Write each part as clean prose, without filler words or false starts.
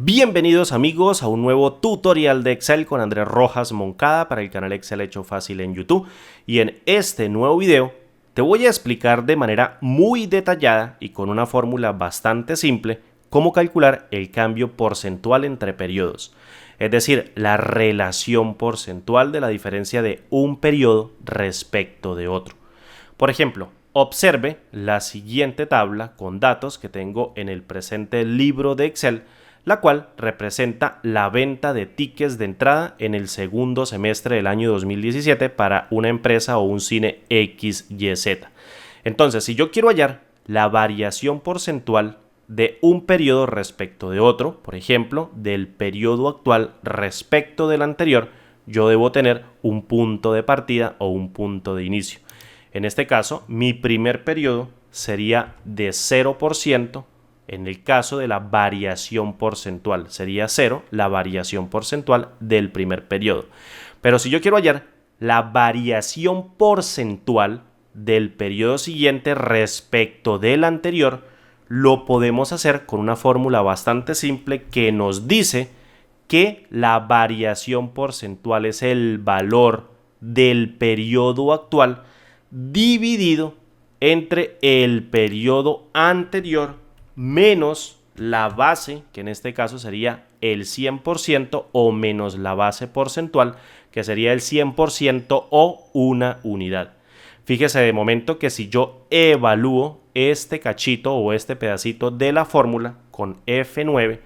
Bienvenidos amigos a un nuevo tutorial de Excel con Andrés Rojas Moncada para el canal Excel Hecho Fácil en YouTube. Y en este nuevo video te voy a explicar de manera muy detallada y con una fórmula bastante simple cómo calcular el cambio porcentual entre periodos. Es decir, la relación porcentual de la diferencia de un periodo respecto de otro. Por ejemplo, observe la siguiente tabla con datos que tengo en el presente libro de Excel, la cual representa la venta de tickets de entrada en el segundo semestre del año 2017 para una empresa o un cine XYZ. Entonces, si yo quiero hallar la variación porcentual de un periodo respecto de otro, por ejemplo, del periodo actual respecto del anterior, yo debo tener un punto de partida o un punto de inicio. En este caso, mi primer periodo sería de 0%. En el caso de la variación porcentual, sería 0 la variación porcentual del primer periodo. Pero si yo quiero hallar la variación porcentual del periodo siguiente respecto del anterior, lo podemos hacer con una fórmula bastante simple que nos dice que la variación porcentual es el valor del periodo actual dividido entre el periodo anterior menos la base, que en este caso sería el 100%, o menos la base porcentual, que sería el 100% o una unidad. Fíjese de momento que si yo evalúo este cachito o este pedacito de la fórmula con F9,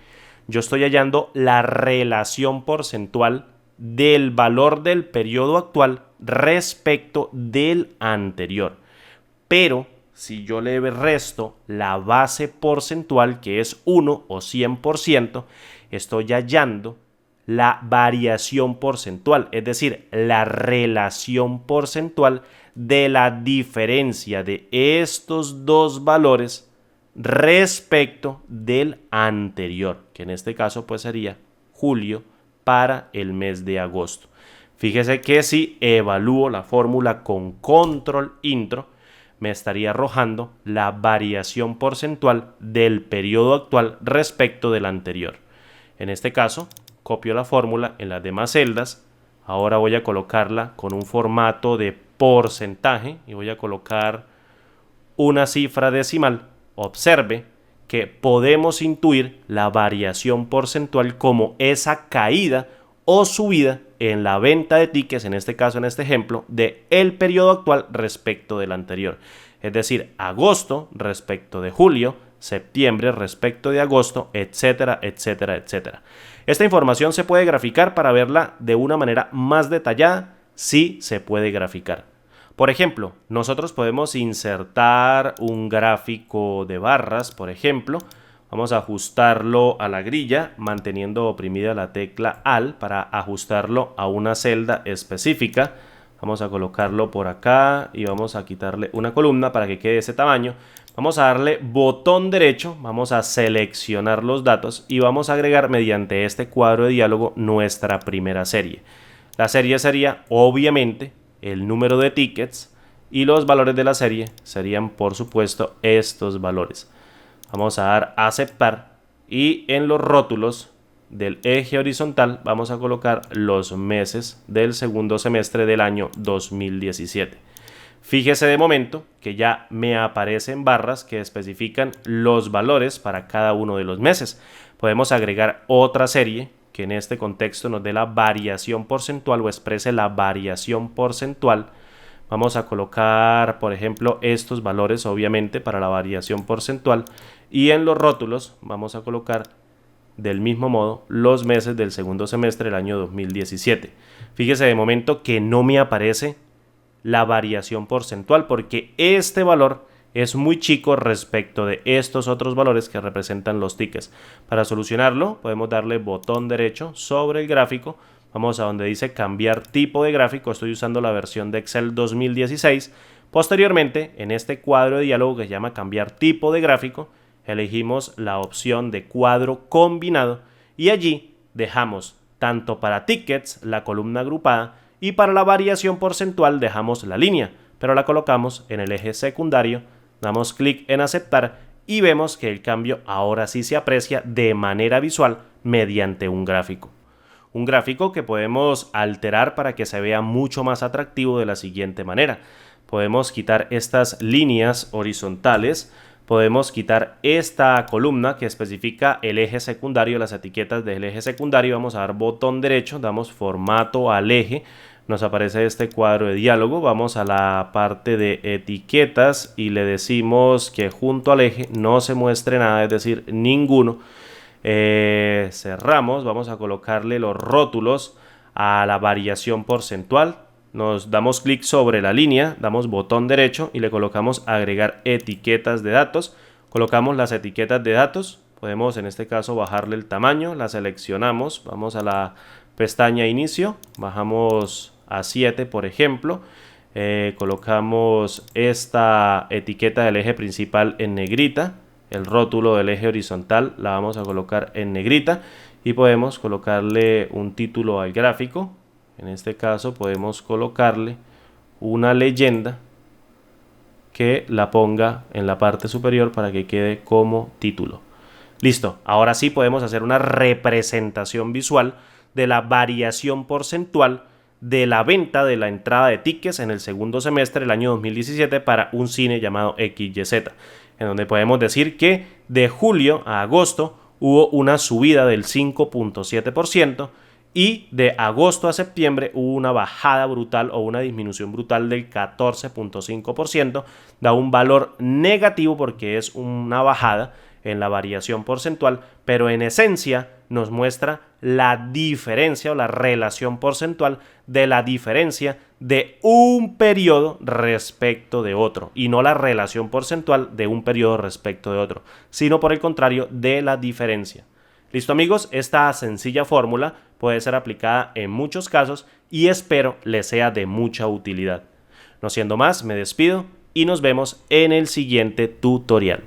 yo estoy hallando la relación porcentual del valor del periodo actual respecto del anterior. Pero si yo le resto la base porcentual, que es 1 o 100%, estoy hallando la variación porcentual, es decir, la relación porcentual de la diferencia de estos dos valores respecto del anterior, que en este caso pues sería julio para el mes de agosto. Fíjese que si evalúo la fórmula con control intro, me estaría arrojando la variación porcentual del periodo actual respecto del anterior. En este caso, copio la fórmula en las demás celdas. Ahora voy a colocarla con un formato de porcentaje y voy a colocar una cifra decimal. Observe que podemos intuir la variación porcentual como esa caída o subida en la venta de tickets, en este caso, en este ejemplo, de el periodo actual respecto del anterior. Es decir, agosto respecto de julio, septiembre respecto de agosto, etcétera, etcétera, etcétera. Esta información se puede graficar para verla de una manera más detallada. Sí se puede graficar. Por ejemplo, nosotros podemos insertar un gráfico de barras, por ejemplo. Vamos a ajustarlo a la grilla manteniendo oprimida la tecla Alt para ajustarlo a una celda específica. Vamos a colocarlo por acá y vamos a quitarle una columna para que quede ese tamaño. Vamos a darle botón derecho, vamos a seleccionar los datos y vamos a agregar mediante este cuadro de diálogo nuestra primera serie. La serie sería obviamente el número de tickets y los valores de la serie serían por supuesto estos valores. Vamos a dar a aceptar y en los rótulos del eje horizontal vamos a colocar los meses del segundo semestre del año 2017. Fíjese de momento que ya me aparecen barras que especifican los valores para cada uno de los meses. Podemos agregar otra serie que en este contexto nos dé la variación porcentual o exprese la variación porcentual. Vamos a colocar, por ejemplo, estos valores obviamente para la variación porcentual y en los rótulos vamos a colocar del mismo modo los meses del segundo semestre del año 2017. Fíjese de momento que no me aparece la variación porcentual porque este valor es muy chico respecto de estos otros valores que representan los tickets. Para solucionarlo podemos darle botón derecho sobre el gráfico. Vamos a donde dice cambiar tipo de gráfico. Estoy usando la versión de Excel 2016. Posteriormente, en este cuadro de diálogo que se llama cambiar tipo de gráfico, elegimos la opción de cuadro combinado y allí dejamos tanto para tickets la columna agrupada y para la variación porcentual dejamos la línea, pero la colocamos en el eje secundario, damos clic en aceptar y vemos que el cambio ahora sí se aprecia de manera visual mediante un gráfico. Un gráfico que podemos alterar para que se vea mucho más atractivo de la siguiente manera. Podemos quitar estas líneas horizontales, podemos quitar esta columna que especifica el eje secundario, las etiquetas del eje secundario. Vamos a dar botón derecho, damos formato al eje, nos aparece este cuadro de diálogo. Vamos a la parte de etiquetas y le decimos que junto al eje no se muestre nada, es decir, ninguno. Cerramos, vamos a colocarle los rótulos a la variación porcentual. Nos damos clic sobre la línea, damos botón derecho y le colocamos agregar etiquetas de datos. Colocamos las etiquetas de datos, podemos en este caso bajarle el tamaño, la seleccionamos, vamos a la pestaña inicio, bajamos a 7 por ejemplo, colocamos esta etiqueta del eje principal en negrita, el rótulo del eje horizontal la vamos a colocar en negrita y podemos colocarle un título al gráfico. En este caso podemos colocarle una leyenda que la ponga en la parte superior para que quede como título. Listo, ahora sí podemos hacer una representación visual de la variación porcentual de la venta de la entrada de tickets en el segundo semestre del año 2017 para un cine llamado XYZ, en donde podemos decir que de julio a agosto hubo una subida del 5.7% y de agosto a septiembre hubo una bajada brutal o una disminución brutal del 14.5%, da un valor negativo porque es una bajada en la variación porcentual, pero en esencia nos muestra la diferencia o la relación porcentual de la diferencia de un periodo respecto de otro, y no la relación porcentual de un periodo respecto de otro, sino por el contrario de la diferencia. Listo amigos, esta sencilla fórmula puede ser aplicada en muchos casos y espero les sea de mucha utilidad. No siendo más, me despido y nos vemos en el siguiente tutorial.